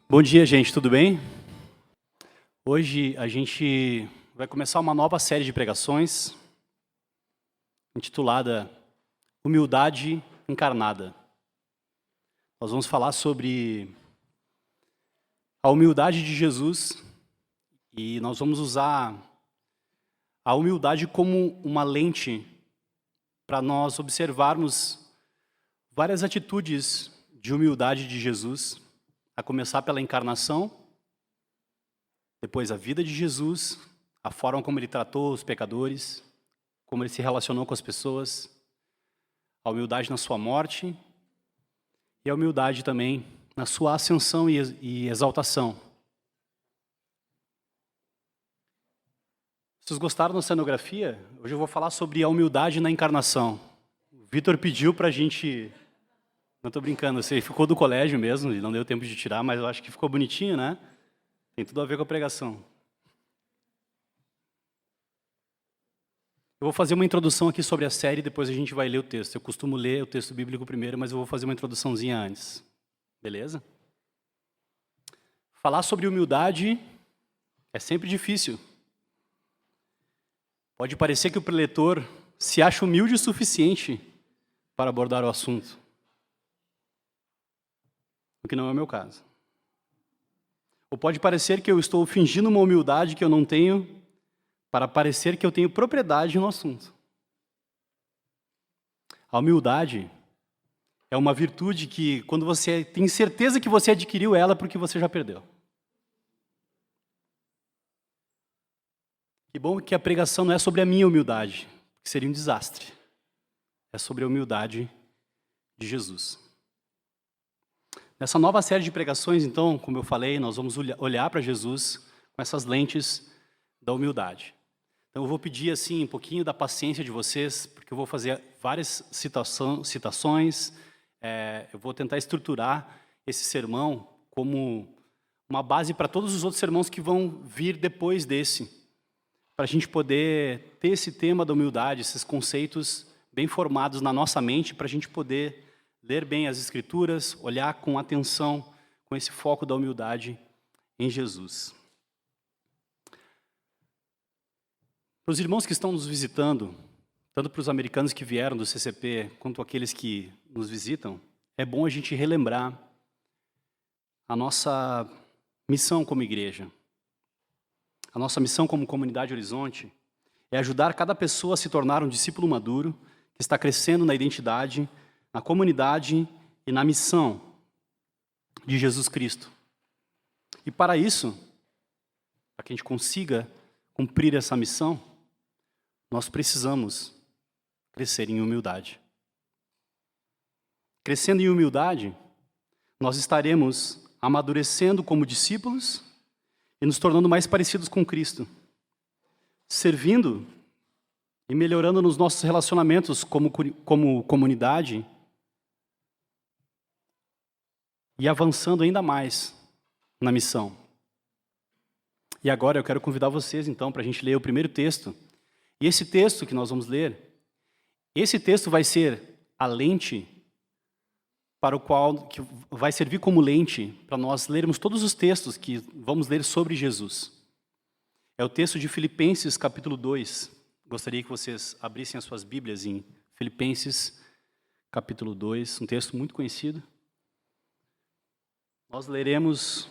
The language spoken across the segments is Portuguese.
Bom dia, gente, tudo bem? Hoje a gente vai começar uma nova série de pregações intitulada Humildade Encarnada. Nós vamos falar sobre a humildade de Jesus e nós vamos usar a humildade como uma lente para nós observarmos várias atitudes de humildade de Jesus, a começar pela encarnação, depois a vida de Jesus, a forma como ele tratou os pecadores, como ele se relacionou com as pessoas, a humildade na sua morte e a humildade também na sua ascensão e exaltação. Vocês gostaram da cenografia? Hoje eu vou falar sobre a humildade na encarnação. O Vitor pediu para a gente... Não estou brincando, você ficou do colégio mesmo, e não deu tempo de tirar, mas eu acho que ficou bonitinho, né? Tem tudo a ver com a pregação. Eu vou fazer uma introdução aqui sobre a série, depois a gente vai ler o texto. Eu costumo ler o texto bíblico primeiro, mas eu vou fazer uma introduçãozinha antes. Beleza? Falar sobre humildade é sempre difícil. Pode parecer que o preletor se acha humilde o suficiente para abordar o assunto. O que não é o meu caso. Ou pode parecer que eu estou fingindo uma humildade que eu não tenho para parecer que eu tenho propriedade no assunto. A humildade é uma virtude que, quando você tem certeza que você adquiriu ela, porque você já perdeu. Que bom que a pregação não é sobre a minha humildade, que seria um desastre. É sobre a humildade de Jesus. Nessa nova série de pregações, então, como eu falei, nós vamos olhar para Jesus com essas lentes da humildade. Então eu vou pedir assim um pouquinho da paciência de vocês, porque eu vou fazer várias citações, eu vou tentar estruturar esse sermão como uma base para todos os outros sermões que vão vir depois desse, para a gente poder ter esse tema da humildade, esses conceitos bem formados na nossa mente, para a gente poder ler bem as Escrituras, olhar com atenção, com esse foco da humildade em Jesus. Para os irmãos que estão nos visitando, tanto para os americanos que vieram do CCP, quanto aqueles que nos visitam, é bom a gente relembrar a nossa missão como igreja. A nossa missão como comunidade Horizonte é ajudar cada pessoa a se tornar um discípulo maduro, que está crescendo na identidade, na comunidade e na missão de Jesus Cristo. E para isso, para que a gente consiga cumprir essa missão, nós precisamos crescer em humildade. Crescendo em humildade, nós estaremos amadurecendo como discípulos e nos tornando mais parecidos com Cristo, servindo e melhorando nos nossos relacionamentos como comunidade e avançando ainda mais na missão. E agora eu quero convidar vocês, então, para a gente ler o primeiro texto. E esse texto que nós vamos ler, esse texto vai ser a lente para o qual, que vai servir como lente para nós lermos todos os textos que vamos ler sobre Jesus. É o texto de Filipenses, capítulo 2. Gostaria que vocês abrissem as suas Bíblias em Filipenses, capítulo 2, um texto muito conhecido. Nós leremos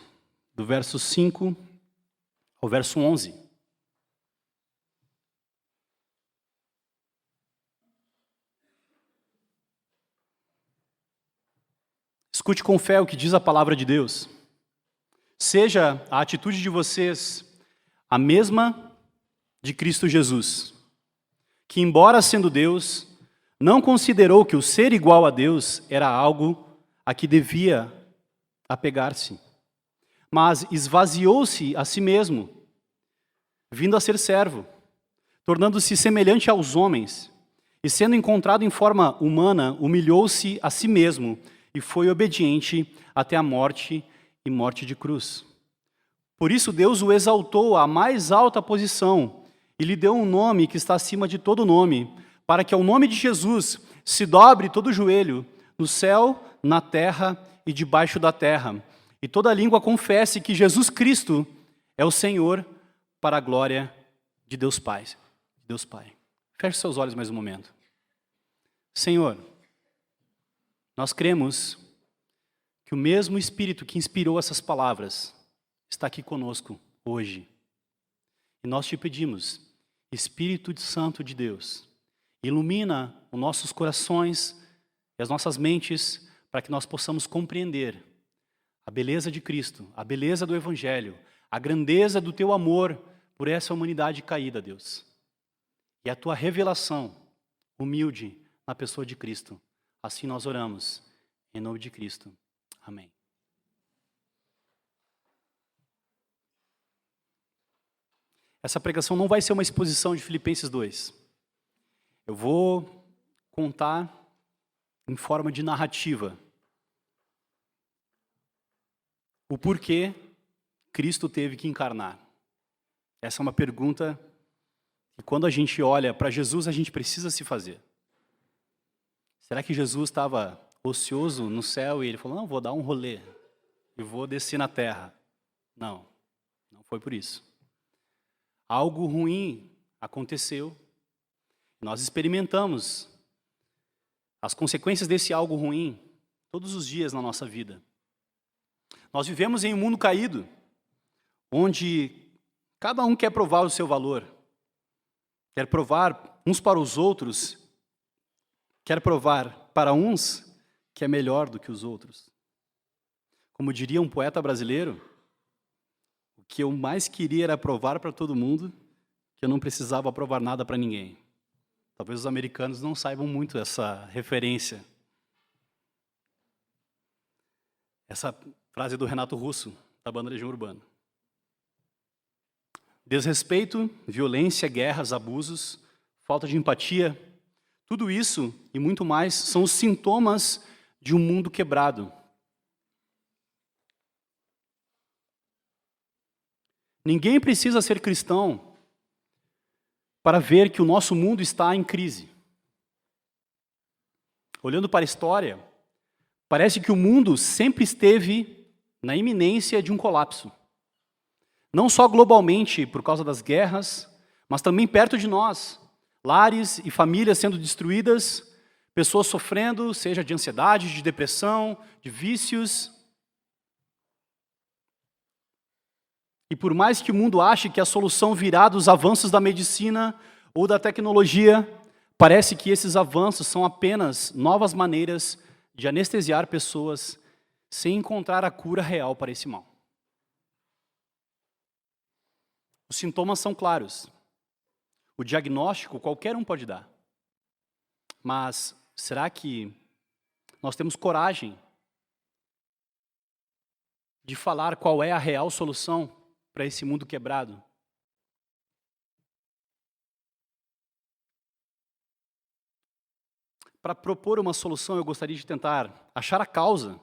do verso 5 ao verso 11. Escute com fé o que diz a palavra de Deus. Seja a atitude de vocês a mesma de Cristo Jesus, que, embora sendo Deus, não considerou que o ser igual a Deus era algo a que devia apegar-se, mas esvaziou-se a si mesmo, vindo a ser servo, tornando-se semelhante aos homens, e sendo encontrado em forma humana, humilhou-se a si mesmo e foi obediente até a morte e morte de cruz. Por isso Deus o exaltou à mais alta posição e lhe deu um nome que está acima de todo nome, para que ao nome de Jesus se dobre todo o joelho, no céu, na terra e debaixo da terra, e toda língua confesse que Jesus Cristo é o Senhor, para a glória de Deus Pai. Deus Pai. Feche seus olhos mais um momento. Senhor, nós cremos que o mesmo Espírito que inspirou essas palavras está aqui conosco hoje. E nós te pedimos, Espírito Santo de Deus, ilumina os nossos corações e as nossas mentes para que nós possamos compreender a beleza de Cristo, a beleza do Evangelho, a grandeza do teu amor por essa humanidade caída, Deus. E a tua revelação humilde na pessoa de Cristo. Assim nós oramos, em nome de Cristo. Amém. Essa pregação não vai ser uma exposição de Filipenses 2. Eu vou contar em forma de narrativa o porquê Cristo teve que encarnar. Essa é uma pergunta que quando a gente olha para Jesus, a gente precisa se fazer. Será que Jesus estava ocioso no céu e ele falou, não, vou dar um rolê e vou descer na terra? Não, não foi por isso. Algo ruim aconteceu, nós experimentamos as consequências desse algo ruim todos os dias na nossa vida. Nós vivemos em um mundo caído, onde cada um quer provar o seu valor, quer provar uns para os outros, quer provar para uns que é melhor do que os outros. Como diria um poeta brasileiro, o que eu mais queria era provar para todo mundo que eu não precisava provar nada para ninguém. Talvez os americanos não saibam muito essa referência. Essa frase do Renato Russo, da banda Legião Urbana. Desrespeito, violência, guerras, abusos, falta de empatia, tudo isso e muito mais são os sintomas de um mundo quebrado. Ninguém precisa ser cristão para ver que o nosso mundo está em crise. Olhando para a história, parece que o mundo sempre esteve na iminência de um colapso. Não só globalmente por causa das guerras, mas também perto de nós. Lares e famílias sendo destruídas, pessoas sofrendo, seja de ansiedade, de depressão, de vícios. E por mais que o mundo ache que a solução virá dos avanços da medicina ou da tecnologia, parece que esses avanços são apenas novas maneiras de anestesiar pessoas sem encontrar a cura real para esse mal. Os sintomas são claros. O diagnóstico qualquer um pode dar. Mas será que nós temos coragem de falar qual é a real solução para esse mundo quebrado? Para propor uma solução, eu gostaria de tentar achar a causa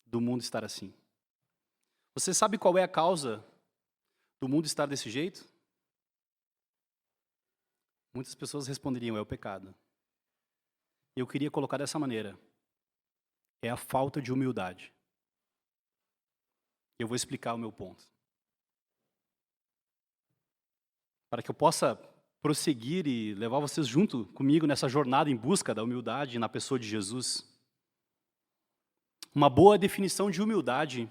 do mundo estar assim. Você sabe qual é a causa do mundo estar desse jeito? Muitas pessoas responderiam, é o pecado. Eu queria colocar dessa maneira. É a falta de humildade. Eu vou explicar o meu ponto. Para que eu possa prosseguir e levar vocês junto comigo nessa jornada em busca da humildade na pessoa de Jesus. Uma boa definição de humildade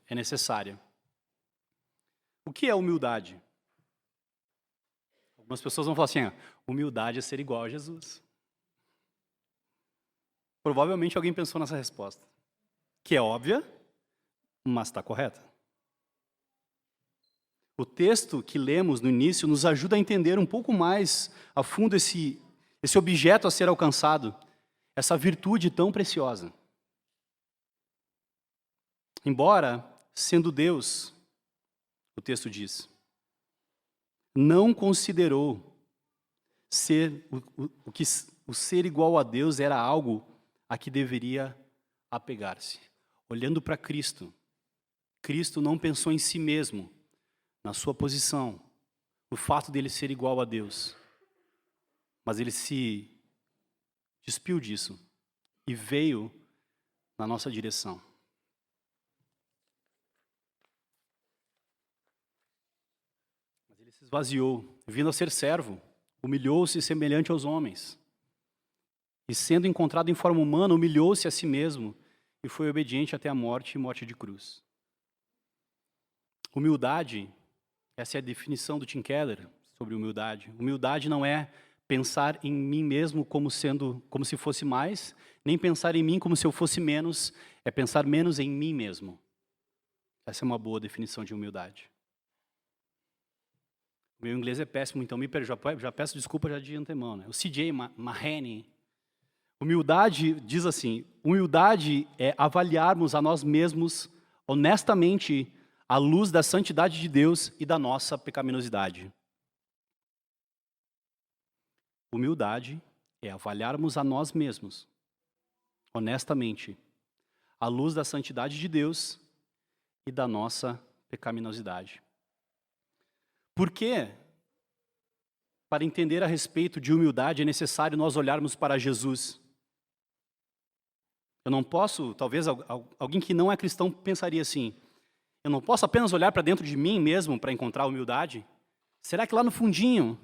é necessária. O que é humildade? Algumas pessoas vão falar assim, humildade é ser igual a Jesus. Provavelmente alguém pensou nessa resposta, que é óbvia, mas está correta. O texto que lemos no início nos ajuda a entender um pouco mais a fundo esse objeto a ser alcançado, essa virtude tão preciosa. Embora, sendo Deus, o texto diz, não considerou o ser igual a Deus era algo a que deveria apegar-se. Olhando para Cristo, Cristo não pensou em si mesmo, na sua posição, no fato dele ser igual a Deus. Mas ele se despiu disso e veio na nossa direção. Ele se esvaziou, vindo a ser servo, humilhou-se semelhante aos homens. E sendo encontrado em forma humana, humilhou-se a si mesmo e foi obediente até a morte e morte de cruz. Humildade, essa é a definição do Tim Keller sobre humildade. Humildade não é pensar em mim mesmo como se fosse mais, nem pensar em mim como se eu fosse menos, é pensar menos em mim mesmo. Essa é uma boa definição de humildade. O meu inglês é péssimo, então já peço desculpa já de antemão. Né? O C.J. Mahaney, humildade diz assim, humildade é avaliarmos a nós mesmos honestamente à luz da santidade de Deus e da nossa pecaminosidade. Humildade é avaliarmos a nós mesmos honestamente à luz da santidade de Deus e da nossa pecaminosidade. Por quê? Para entender a respeito de humildade é necessário nós olharmos para Jesus. Eu não posso, talvez alguém que não é cristão pensaria assim, eu não posso apenas olhar para dentro de mim mesmo para encontrar humildade? Será que lá no fundinho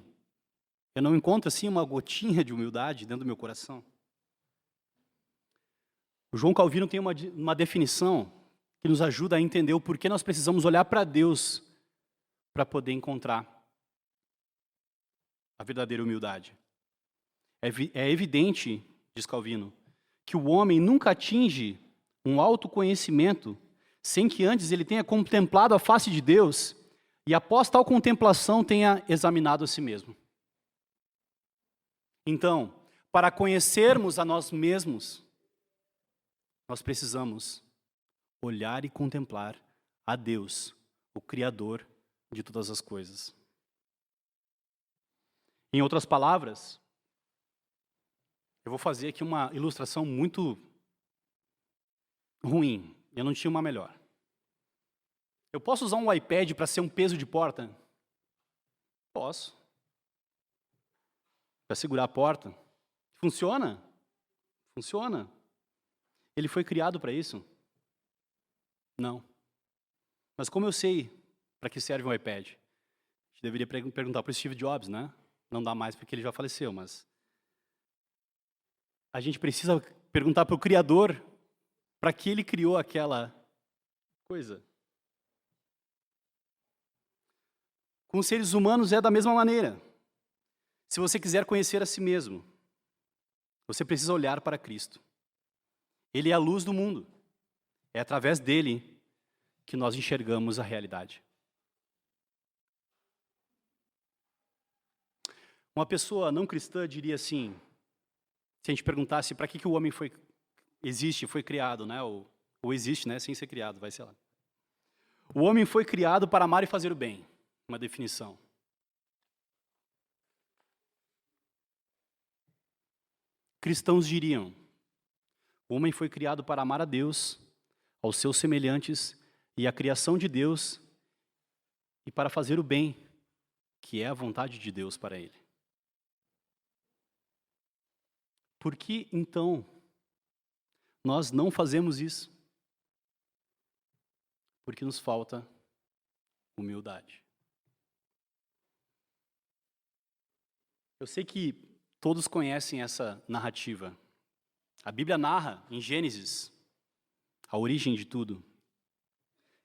eu não encontro assim uma gotinha de humildade dentro do meu coração? O João Calvino tem uma definição que nos ajuda a entender o porquê nós precisamos olhar para Deus para poder encontrar a verdadeira humildade. É evidente, diz Calvino, que o homem nunca atinge um autoconhecimento sem que antes ele tenha contemplado a face de Deus e após tal contemplação tenha examinado a si mesmo. Então, para conhecermos a nós mesmos, nós precisamos olhar e contemplar a Deus, o Criador de todas as coisas. Em outras palavras, eu vou fazer aqui uma ilustração muito ruim. Eu não tinha uma melhor. Eu posso usar um iPad para ser um peso de porta? Posso. Para segurar a porta. Funciona? Funciona. Ele foi criado para isso? Não. Mas como eu sei para que serve um iPad? A gente deveria perguntar para o Steve Jobs, né? Não dá mais porque ele já faleceu, mas a gente precisa perguntar para o Criador para que ele criou aquela coisa. Com os seres humanos é da mesma maneira. Se você quiser conhecer a si mesmo, você precisa olhar para Cristo. Ele é a luz do mundo. É através dele que nós enxergamos a realidade. Uma pessoa não cristã diria assim, se a gente perguntasse para que o homem foi criado, né? Ou existe, né? Sem ser criado, vai ser lá. O homem foi criado para amar e fazer o bem. Uma definição. Cristãos diriam, o homem foi criado para amar a Deus, aos seus semelhantes e a criação de Deus e para fazer o bem, que é a vontade de Deus para ele. Por que, então, nós não fazemos isso? Porque nos falta humildade. Eu sei que todos conhecem essa narrativa. A Bíblia narra, em Gênesis, a origem de tudo,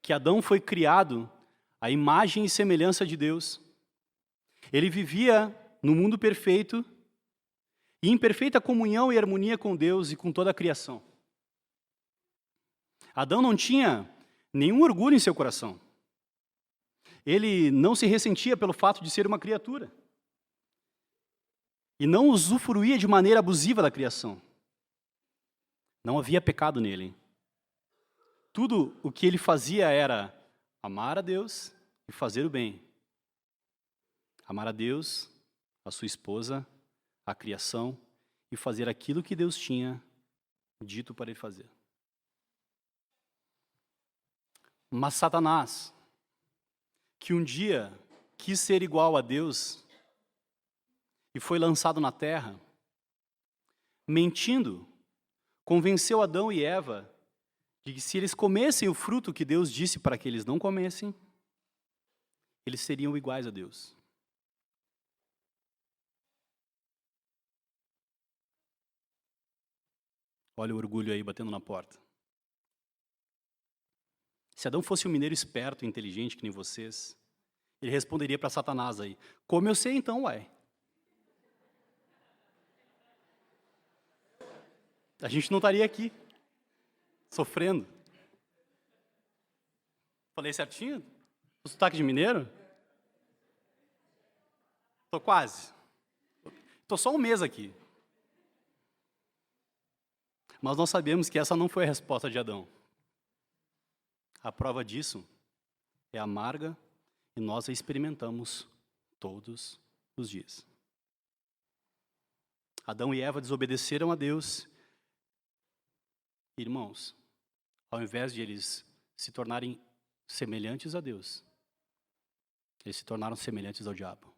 que Adão foi criado à imagem e semelhança de Deus. Ele vivia no mundo perfeito e em perfeita comunhão e harmonia com Deus e com toda a criação. Adão não tinha nenhum orgulho em seu coração. Ele não se ressentia pelo fato de ser uma criatura. E não usufruía de maneira abusiva da criação. Não havia pecado nele. Tudo o que ele fazia era amar a Deus e fazer o bem. Amar a Deus, a sua esposa, a criação e fazer aquilo que Deus tinha dito para ele fazer. Mas Satanás, que um dia quis ser igual a Deus e foi lançado na terra, mentindo, convenceu Adão e Eva de que se eles comessem o fruto que Deus disse para que eles não comessem, eles seriam iguais a Deus. Olha o orgulho aí batendo na porta. Se Adão fosse um mineiro esperto e inteligente que nem vocês, ele responderia para Satanás aí: como eu sei então, uai? A gente não estaria aqui, sofrendo. Falei certinho? O sotaque de mineiro? Tô quase. Tô só um mês aqui. Mas nós sabemos que essa não foi a resposta de Adão. A prova disso é amarga e nós a experimentamos todos os dias. Adão e Eva desobedeceram a Deus. Irmãos, ao invés de eles se tornarem semelhantes a Deus, eles se tornaram semelhantes ao diabo.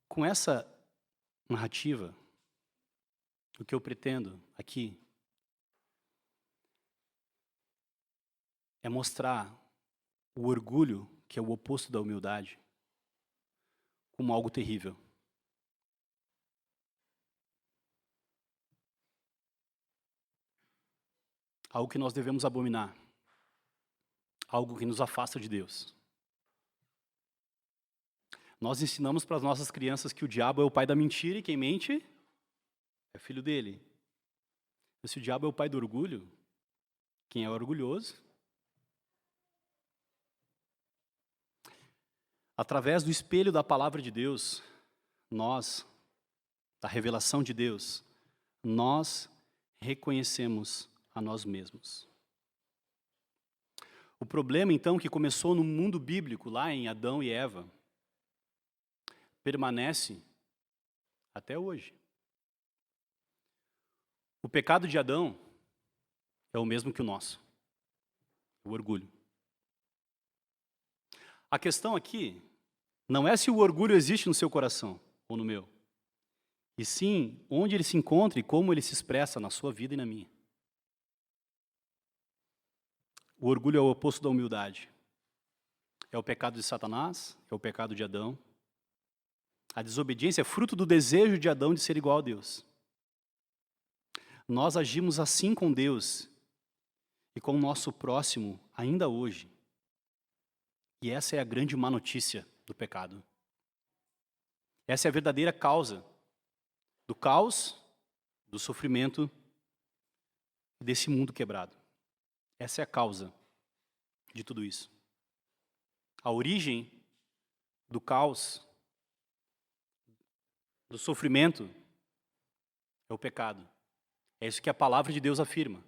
Com essa narrativa, o que eu pretendo aqui é mostrar o orgulho, que é o oposto da humildade, como algo terrível. Algo que nós devemos abominar. Algo que nos afasta de Deus. Nós ensinamos para as nossas crianças que o diabo é o pai da mentira e quem mente é filho dele. E se o diabo é o pai do orgulho, quem é orgulhoso? Através do espelho da palavra de Deus, nós, da revelação de Deus, nós reconhecemos a nós mesmos. O problema, então, que começou no mundo bíblico, lá em Adão e Eva, permanece até hoje. O pecado de Adão é o mesmo que o nosso, o orgulho. A questão aqui não é se o orgulho existe no seu coração ou no meu, e sim onde ele se encontra e como ele se expressa na sua vida e na minha. O orgulho é o oposto da humildade. É o pecado de Satanás, é o pecado de Adão. A desobediência é fruto do desejo de Adão de ser igual a Deus. Nós agimos assim com Deus e com o nosso próximo ainda hoje. E essa é a grande má notícia do pecado. Essa é a verdadeira causa do caos, do sofrimento desse mundo quebrado. Essa é a causa de tudo isso. A origem do caos, do sofrimento, é o pecado. É isso que a palavra de Deus afirma.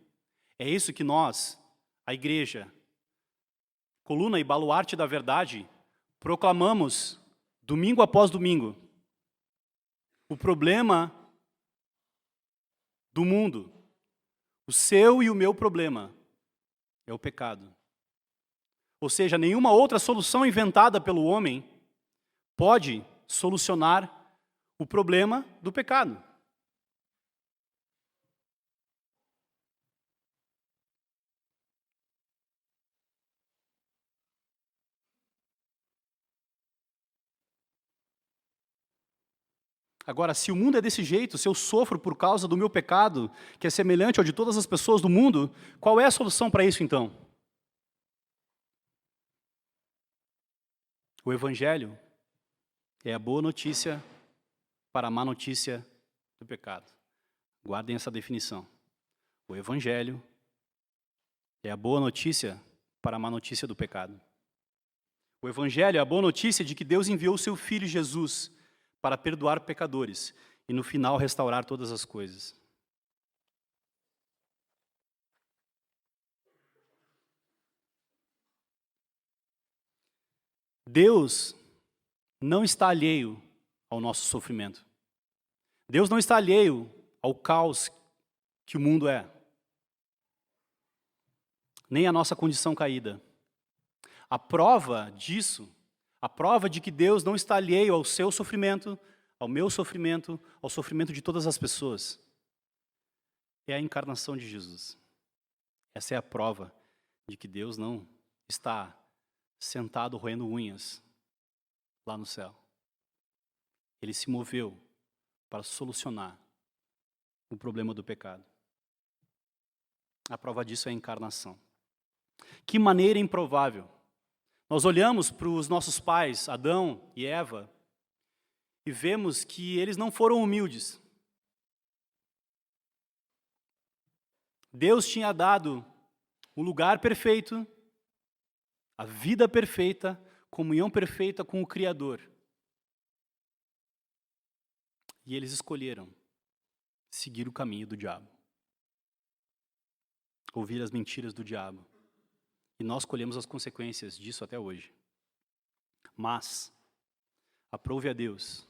É isso que nós, a igreja, coluna e baluarte da verdade, proclamamos domingo após domingo. O problema do mundo, o seu e o meu problema, é o pecado. Ou seja, nenhuma outra solução inventada pelo homem pode solucionar o problema do pecado. Agora, se o mundo é desse jeito, se eu sofro por causa do meu pecado, que é semelhante ao de todas as pessoas do mundo, qual é a solução para isso então? O Evangelho é a boa notícia para a má notícia do pecado. Guardem essa definição. O Evangelho é a boa notícia para a má notícia do pecado. O Evangelho é a boa notícia de que Deus enviou o seu Filho Jesus para perdoar pecadores e no final restaurar todas as coisas. Deus não está alheio ao nosso sofrimento. Deus não está alheio ao caos que o mundo é, nem à nossa condição caída. A prova disso, a prova de que Deus não está alheio ao seu sofrimento, ao meu sofrimento, ao sofrimento de todas as pessoas, é a encarnação de Jesus. Essa é a prova de que Deus não está sentado roendo unhas lá no céu. Ele se moveu para solucionar o problema do pecado. A prova disso é a encarnação. Que maneira improvável. Nós olhamos para os nossos pais, Adão e Eva, e vemos que eles não foram humildes. Deus tinha dado o lugar perfeito, a vida perfeita, comunhão perfeita com o Criador. E eles escolheram seguir o caminho do diabo. Ouvir as mentiras do diabo. E nós colhemos as consequências disso até hoje. Mas, aprove a Deus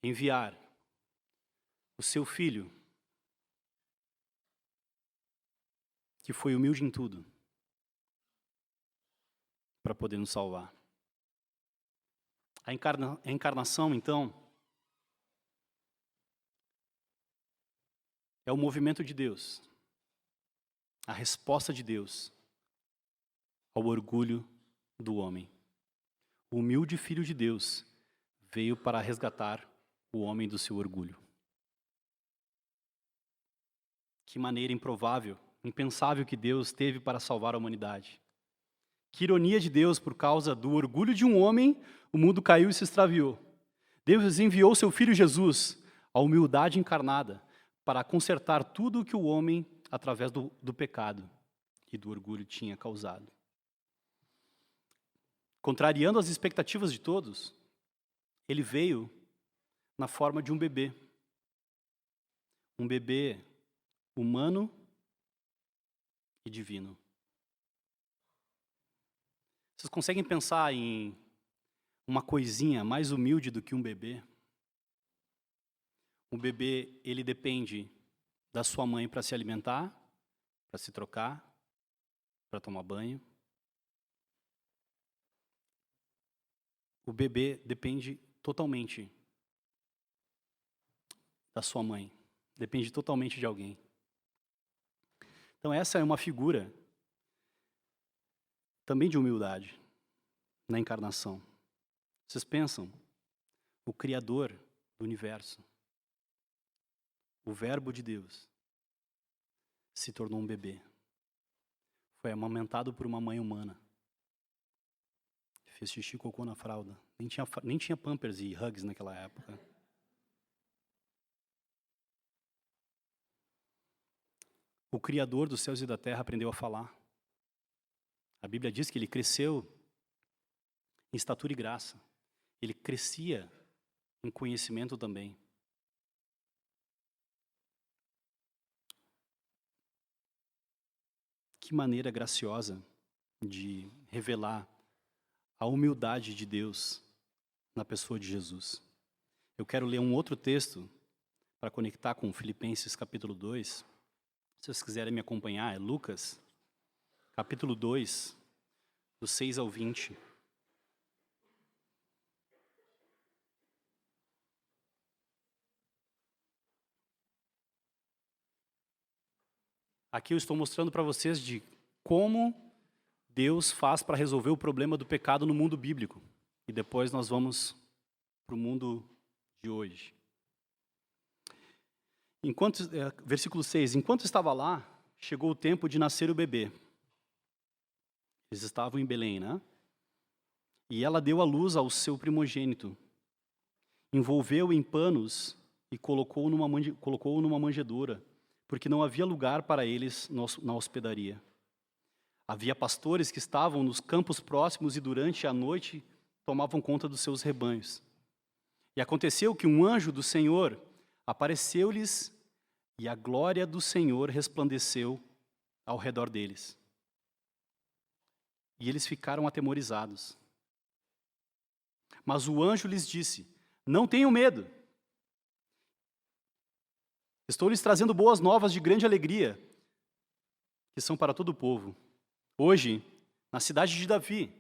enviar o seu Filho, que foi humilde em tudo, para poder nos salvar. A encarnação, então, é o movimento de Deus, a resposta de Deus ao orgulho do homem. O humilde Filho de Deus veio para resgatar o homem do seu orgulho. Que maneira improvável, impensável que Deus teve para salvar a humanidade. Que ironia de Deus, por causa do orgulho de um homem, o mundo caiu e se extraviou. Deus enviou seu Filho Jesus, a humildade encarnada, para consertar tudo o que o homem, através do pecado e do orgulho, tinha causado. Contrariando as expectativas de todos, ele veio na forma de um bebê. Um bebê humano e divino. Vocês conseguem pensar em uma coisinha mais humilde do que um bebê? Um bebê, ele depende da sua mãe para se alimentar, para se trocar, para tomar banho. O bebê depende totalmente da sua mãe, depende totalmente de alguém. Então essa é uma figura também de humildade na encarnação. Vocês pensam, o Criador do universo, o Verbo de Deus, se tornou um bebê. Foi amamentado por uma mãe humana. Fez xixi e cocô na fralda. Nem tinha Pampers e Hugs naquela época. O Criador dos céus e da terra aprendeu a falar. A Bíblia diz que ele cresceu em estatura e graça. Ele crescia em conhecimento também. Que maneira graciosa de revelar a humildade de Deus na pessoa de Jesus. Eu quero ler um outro texto para conectar com Filipenses capítulo 2. Se vocês quiserem me acompanhar, é Lucas, capítulo 2, do 6 ao 20. Aqui eu estou mostrando para vocês de como Deus faz para resolver o problema do pecado no mundo bíblico. E depois nós vamos para o mundo de hoje. Versículo 6. Enquanto estava lá, chegou o tempo de nascer o bebê. Eles estavam em Belém, né? E ela deu à luz ao seu primogênito. Envolveu-o em panos e colocou-o numa manjedoura, porque não havia lugar para eles na hospedaria. Havia pastores que estavam nos campos próximos e durante a noite tomavam conta dos seus rebanhos. E aconteceu que um anjo do Senhor apareceu-lhes e a glória do Senhor resplandeceu ao redor deles. E eles ficaram atemorizados. Mas o anjo lhes disse: não tenham medo. Estou lhes trazendo boas novas de grande alegria, que são para todo o povo. Hoje, na cidade de Davi,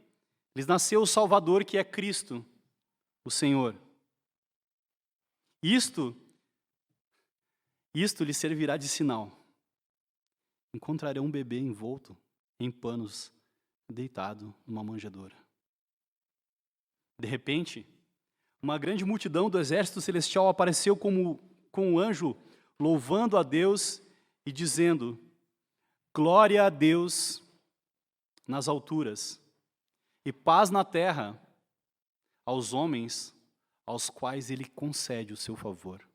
lhes nasceu o Salvador, que é Cristo, o Senhor. Isto Isto lhe servirá de sinal. Encontrarão um bebê envolto em panos, deitado numa manjedoura. De repente, uma grande multidão do exército celestial apareceu com um anjo, louvando a Deus e dizendo: glória a Deus nas alturas e paz na terra aos homens aos quais ele concede o seu favor.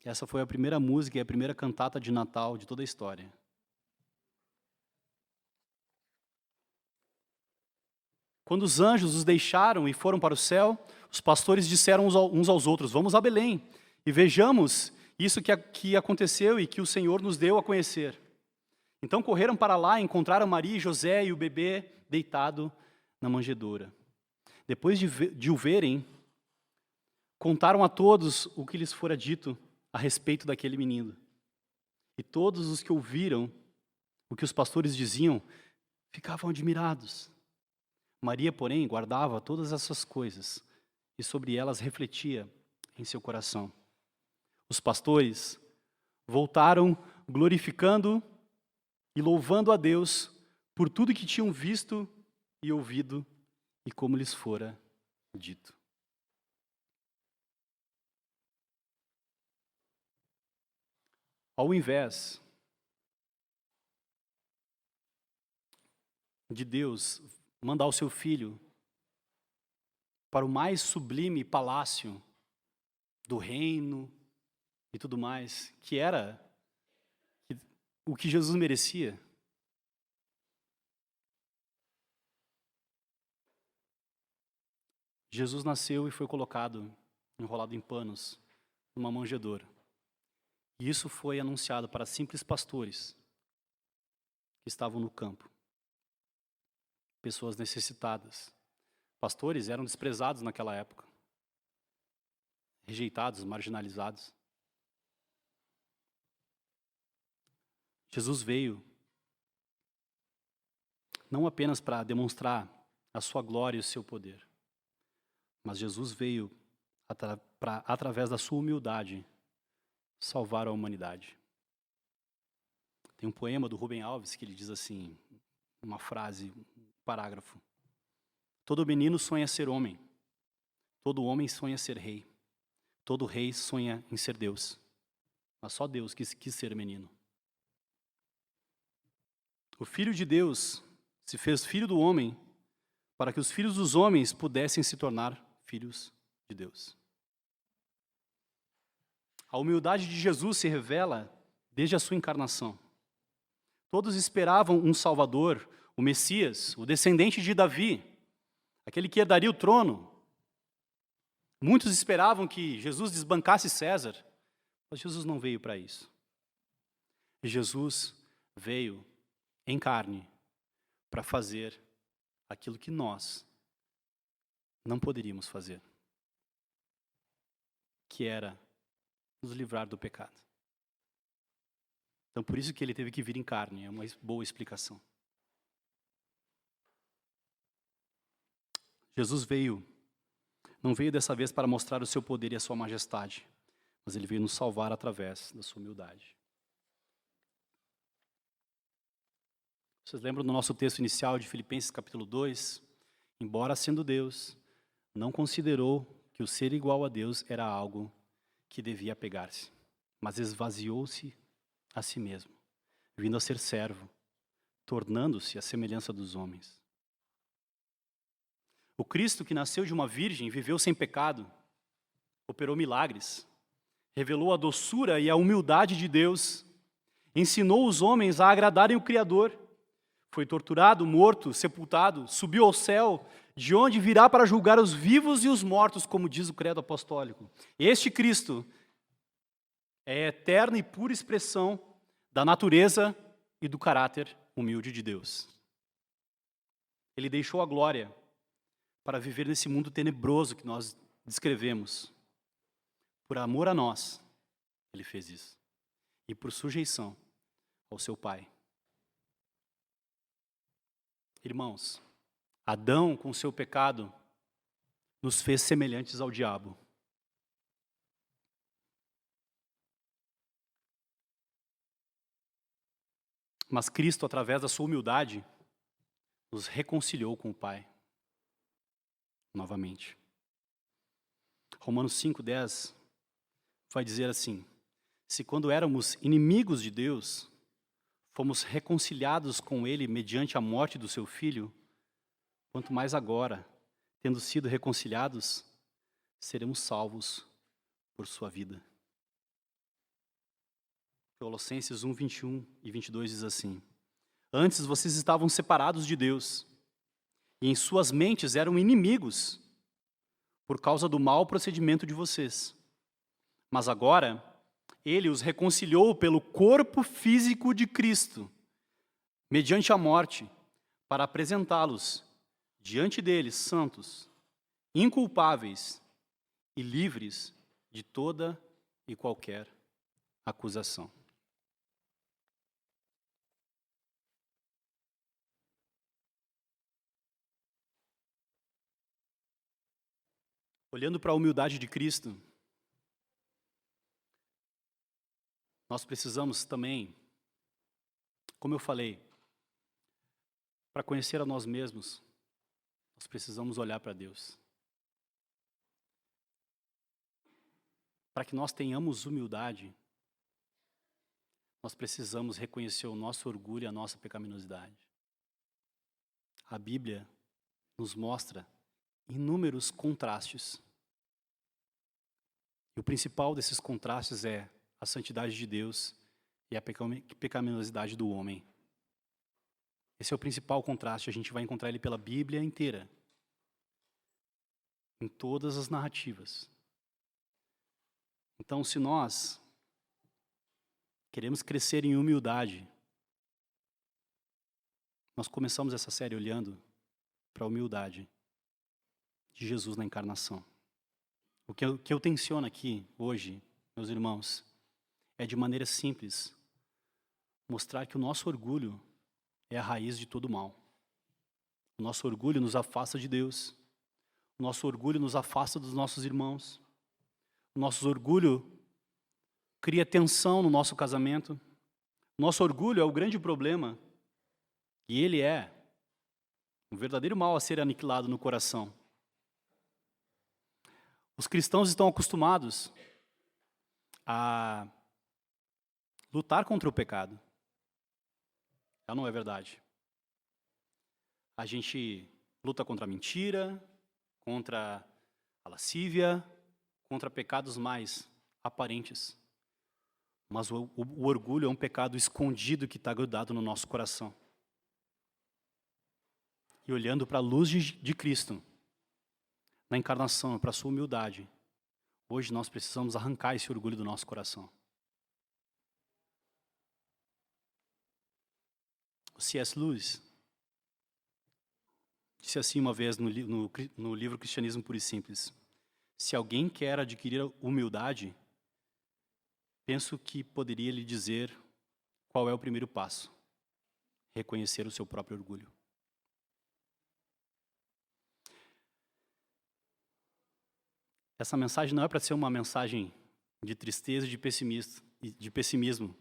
Essa foi a primeira música e a primeira cantata de Natal de toda a história. Quando os anjos os deixaram e foram para o céu, os pastores disseram uns aos outros: vamos a Belém e vejamos isso que aconteceu e que o Senhor nos deu a conhecer. Então correram para lá e encontraram Maria e José e o bebê deitado na manjedoura. Depois de o verem, contaram a todos o que lhes fora dito a respeito daquele menino. E todos os que ouviram o que os pastores diziam ficavam admirados. Maria, porém, guardava todas essas coisas e sobre elas refletia em seu coração. Os pastores voltaram glorificando e louvando a Deus por tudo que tinham visto e ouvido e como lhes fora dito. Ao invés de Deus mandar o seu filho para o mais sublime palácio do reino e tudo mais, que era o que Jesus merecia, Jesus nasceu e foi colocado, enrolado em panos, numa manjedoura. E isso foi anunciado para simples pastores que estavam no campo. Pessoas necessitadas. Pastores eram desprezados naquela época. Rejeitados, marginalizados. Jesus veio não apenas para demonstrar a sua glória e o seu poder, mas Jesus veio para, através da sua humildade, salvar a humanidade. Tem um poema do Rubem Alves que ele diz assim, uma frase, um parágrafo: todo menino sonha ser homem, todo homem sonha ser rei, todo rei sonha em ser Deus, mas só Deus quis ser menino. O Filho de Deus se fez filho do homem para que os filhos dos homens pudessem se tornar filhos de Deus. A humildade de Jesus se revela desde a sua encarnação. Todos esperavam um Salvador, o Messias, o descendente de Davi, aquele que herdaria o trono. Muitos esperavam que Jesus desbancasse César, mas Jesus não veio para isso. Jesus veio em carne para fazer aquilo que nós não poderíamos fazer, que era nos livrar do pecado. Então, por isso que ele teve que vir em carne, é uma boa explicação. Jesus não veio dessa vez para mostrar o seu poder e a sua majestade, mas ele veio nos salvar através da sua humildade. Vocês lembram do nosso texto inicial de Filipenses capítulo 2? Embora sendo Deus, não considerou que o ser igual a Deus era algo que devia apegar-se, mas esvaziou-se a si mesmo, vindo a ser servo, tornando-se à semelhança dos homens. O Cristo que nasceu de uma virgem, viveu sem pecado, operou milagres, revelou a doçura e a humildade de Deus, ensinou os homens a agradarem o Criador, foi torturado, morto, sepultado, subiu ao céu, de onde virá para julgar os vivos e os mortos, como diz o credo apostólico. Este Cristo é a eterna e pura expressão da natureza e do caráter humilde de Deus. Ele deixou a glória para viver nesse mundo tenebroso que nós descrevemos. Por amor a nós, ele fez isso. E por sujeição ao seu Pai. Irmãos, Adão, com seu pecado, nos fez semelhantes ao diabo. Mas Cristo, através da sua humildade, nos reconciliou com o Pai, novamente. Romanos 5:10 vai dizer assim: se quando éramos inimigos de Deus, fomos reconciliados com Ele mediante a morte do seu Filho, quanto mais agora, tendo sido reconciliados, seremos salvos por sua vida. Colossenses 1:21 e 22 diz assim: antes vocês estavam separados de Deus, e em suas mentes eram inimigos, por causa do mau procedimento de vocês. Mas agora, Ele os reconciliou pelo corpo físico de Cristo, mediante a morte, para apresentá-los diante deles santos, inculpáveis e livres de toda e qualquer acusação. Olhando para a humildade de Cristo, nós precisamos também, como eu falei, para conhecer a nós mesmos, nós precisamos olhar para Deus. Para que nós tenhamos humildade, nós precisamos reconhecer o nosso orgulho e a nossa pecaminosidade. A Bíblia nos mostra inúmeros contrastes. E o principal desses contrastes é a santidade de Deus e a pecaminosidade do homem. Esse é o principal contraste, a gente vai encontrar ele pela Bíblia inteira, em todas as narrativas. Então, se nós queremos crescer em humildade, nós começamos essa série olhando para a humildade de Jesus na encarnação. O que eu tenciono aqui hoje, meus irmãos, é de maneira simples mostrar que o nosso orgulho é a raiz de todo mal. O nosso orgulho nos afasta de Deus. O nosso orgulho nos afasta dos nossos irmãos. O nosso orgulho cria tensão no nosso casamento. O nosso orgulho é o grande problema. E ele é um verdadeiro mal a ser aniquilado no coração. Os cristãos estão acostumados a lutar contra o pecado. Já não é verdade. A gente luta contra a mentira, contra a lascívia, contra pecados mais aparentes. Mas o orgulho é um pecado escondido que está grudado no nosso coração. E olhando para a luz de Cristo, na encarnação, para a sua humildade, hoje nós precisamos arrancar esse orgulho do nosso coração. O C.S. Lewis disse assim uma vez no livro Cristianismo Puro e Simples: se alguém quer adquirir humildade, penso que poderia lhe dizer qual é o primeiro passo: reconhecer o seu próprio orgulho. Essa mensagem não é para ser uma mensagem de tristeza e de pessimismo,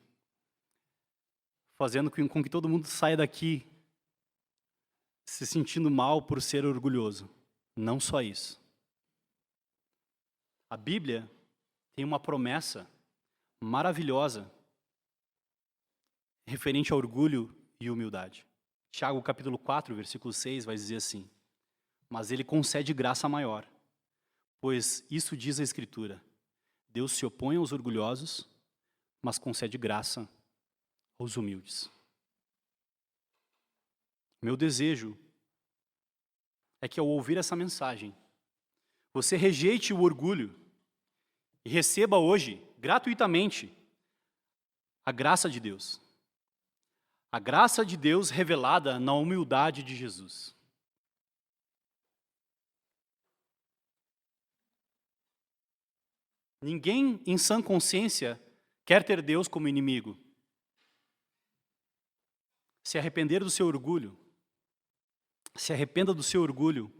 fazendo com que todo mundo saia daqui se sentindo mal por ser orgulhoso. Não só isso. A Bíblia tem uma promessa maravilhosa referente a orgulho e humildade. Tiago capítulo 4, versículo 6 vai dizer assim: mas ele concede graça maior. Pois isso diz a Escritura: Deus se opõe aos orgulhosos, mas concede graça aos humildes. Meu desejo é que ao ouvir essa mensagem, você rejeite o orgulho e receba hoje, gratuitamente, a graça de Deus. A graça de Deus revelada na humildade de Jesus. Ninguém em sã consciência quer ter Deus como inimigo. Se arrepender do seu orgulho, se arrependa do seu orgulho,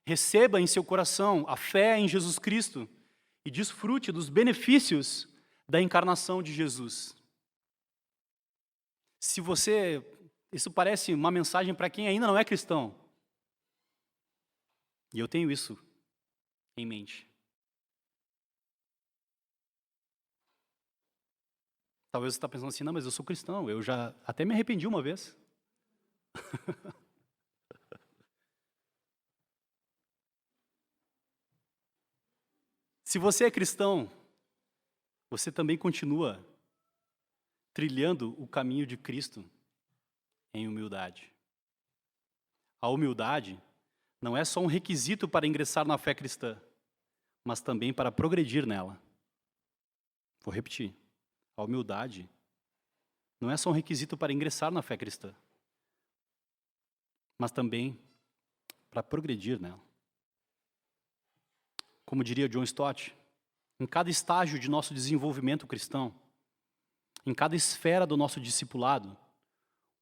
receba em seu coração a fé em Jesus Cristo e desfrute dos benefícios da encarnação de Jesus. Isso parece uma mensagem para quem ainda não é cristão. E eu tenho isso em mente. Talvez você está pensando assim, não, mas eu sou cristão, eu já até me arrependi uma vez. Se você é cristão, você também continua trilhando o caminho de Cristo em humildade. A humildade não é só um requisito para ingressar na fé cristã, mas também para progredir nela. Vou repetir. A humildade não é só um requisito para ingressar na fé cristã, mas também para progredir nela. Como diria John Stott, em cada estágio de nosso desenvolvimento cristão, em cada esfera do nosso discipulado,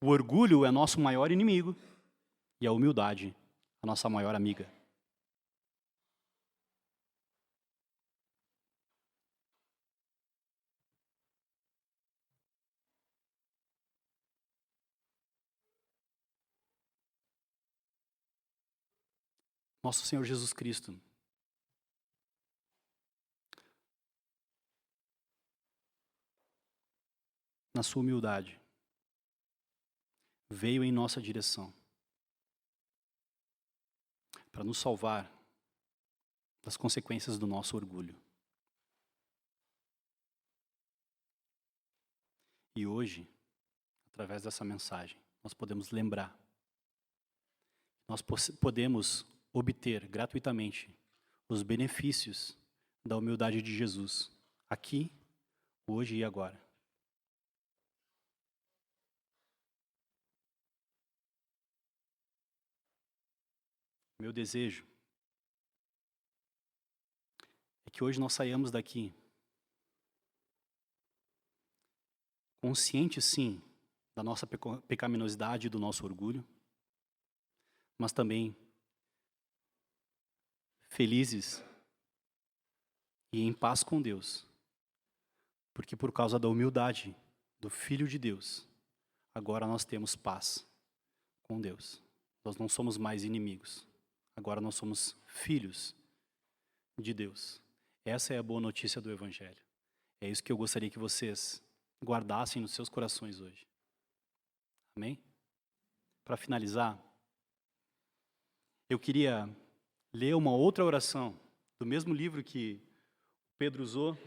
o orgulho é nosso maior inimigo e a humildade a nossa maior amiga. Nosso Senhor Jesus Cristo na sua humildade, veio em nossa direção para nos salvar das consequências do nosso orgulho. E hoje, através dessa mensagem, nós podemos lembrar, nós podemos obter gratuitamente os benefícios da humildade de Jesus, aqui, hoje e agora. Meu desejo é que hoje nós saiamos daqui conscientes, sim, da nossa pecaminosidade e do nosso orgulho, mas também felizes e em paz com Deus, porque por causa da humildade do Filho de Deus, agora nós temos paz com Deus. Nós não somos mais inimigos. Agora nós somos filhos de Deus. Essa é a boa notícia do Evangelho. É isso que eu gostaria que vocês guardassem nos seus corações hoje. Amém? Para finalizar, eu queria ler uma outra oração do mesmo livro que Pedro usou.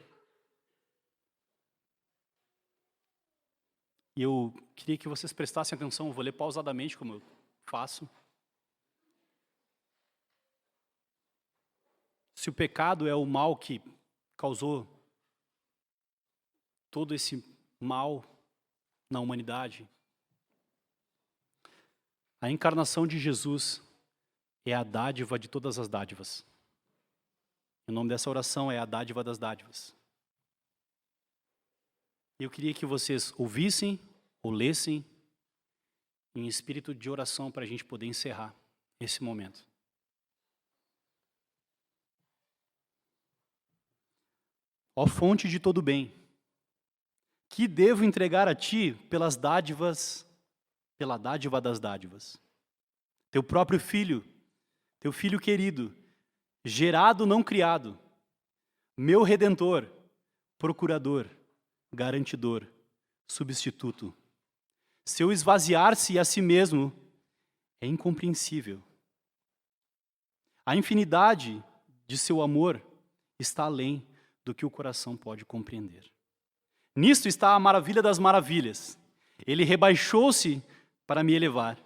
E eu queria que vocês prestassem atenção, eu vou ler pausadamente como eu faço. Se o pecado é o mal que causou todo esse mal na humanidade, a encarnação de Jesus é a dádiva de todas as dádivas. O nome dessa oração é a dádiva das dádivas. Eu queria que vocês ouvissem ou lessem em espírito de oração para a gente poder encerrar esse momento. Ó fonte de todo bem, que devo entregar a ti pela dádiva das dádivas. Teu próprio filho, teu filho querido, gerado não criado, meu redentor, procurador, garantidor, substituto. Seu esvaziar-se a si mesmo é incompreensível. A infinidade de seu amor está além do que o coração pode compreender. Nisto está a maravilha das maravilhas. Ele rebaixou-se para me elevar.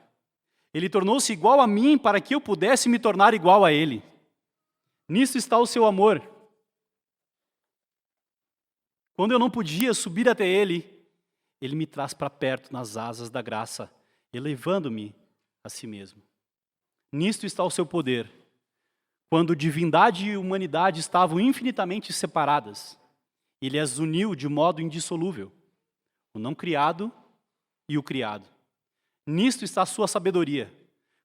Ele tornou-se igual a mim para que eu pudesse me tornar igual a ele. Nisto está o seu amor. Quando eu não podia subir até ele, ele me traz para perto nas asas da graça, elevando-me a si mesmo. Nisto está o seu poder. Quando divindade e humanidade estavam infinitamente separadas, ele as uniu de modo indissolúvel, o não criado e o criado. Nisto está a sua sabedoria.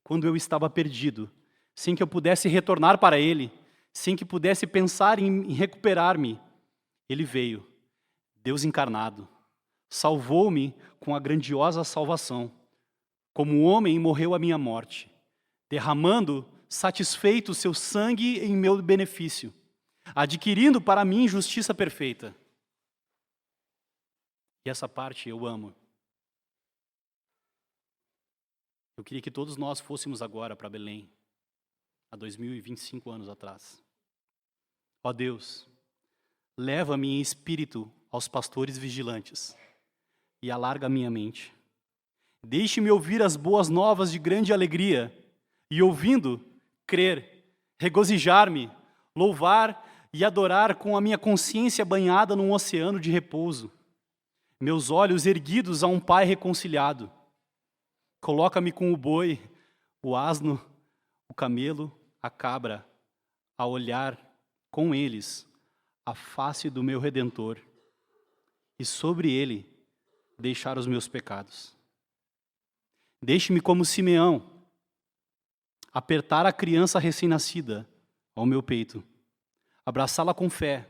Quando eu estava perdido, sem que eu pudesse retornar para ele, sem que pudesse pensar em recuperar-me, ele veio, Deus encarnado, Salvou-me com a grandiosa salvação. Como homem morreu a minha morte, derramando satisfeito o seu sangue em meu benefício, adquirindo para mim justiça perfeita. E essa parte eu amo. Eu queria que todos nós fôssemos agora para Belém, há 2025 anos atrás. Ó Deus, leva-me em espírito aos pastores vigilantes e alarga minha mente. Deixe-me ouvir as boas novas de grande alegria e, ouvindo, crer, regozijar-me, louvar e adorar com a minha consciência banhada num oceano de repouso. Meus olhos erguidos a um Pai reconciliado. Coloca-me com o boi, o asno, o camelo, a cabra, a olhar com eles a face do meu Redentor e sobre ele deixar os meus pecados. Deixe-me como Simeão, apertar a criança recém-nascida ao meu peito, abraçá-la com fé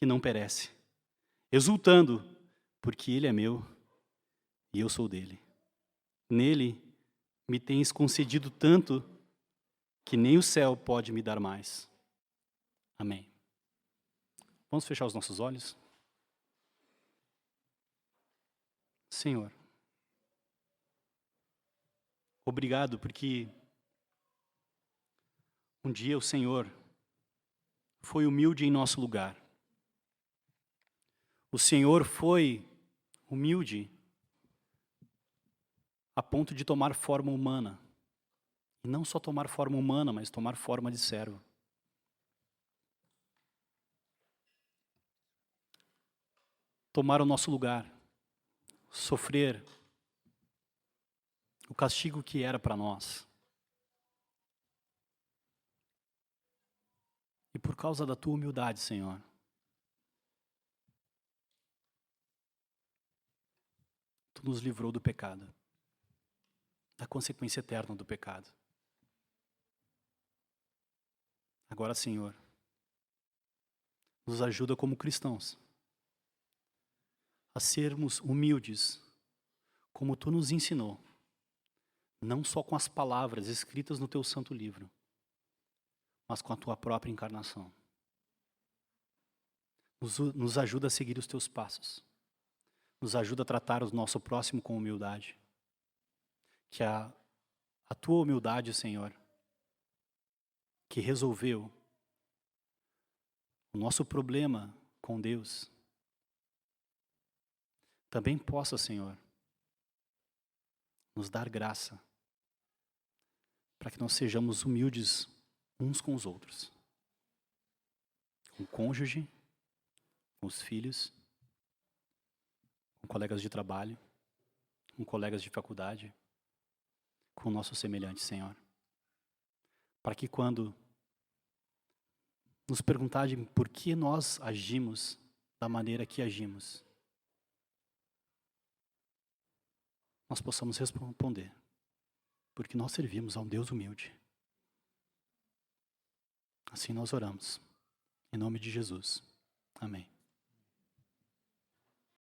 que não perece, exultando, porque ele é meu e eu sou dele. Nele me tens concedido tanto que nem o céu pode me dar mais. Amém. Vamos fechar os nossos olhos? Senhor, obrigado porque um dia o Senhor foi humilde em nosso lugar. O Senhor foi humilde a ponto de tomar forma humana. E não só tomar forma humana, mas tomar forma de servo. Tomar o nosso lugar. Sofrer o castigo que era para nós. E por causa da tua humildade, Senhor, tu nos livrou do pecado, da consequência eterna do pecado. Agora, Senhor, nos ajuda como cristãos a sermos humildes, como tu nos ensinou, não só com as palavras escritas no teu santo livro, mas com a tua própria encarnação. Nos ajuda a seguir os teus passos. Nos ajuda a tratar o nosso próximo com humildade. Que a tua humildade, Senhor, que resolveu o nosso problema com Deus, também possa, Senhor, nos dar graça para que nós sejamos humildes uns com os outros. Com o cônjuge, com os filhos, com colegas de trabalho, com colegas de faculdade, com o nosso semelhante, Senhor. Para que quando nos perguntarem por que nós agimos da maneira que agimos, nós possamos responder, porque nós servimos a um Deus humilde. Assim nós oramos. Em nome de Jesus. Amém.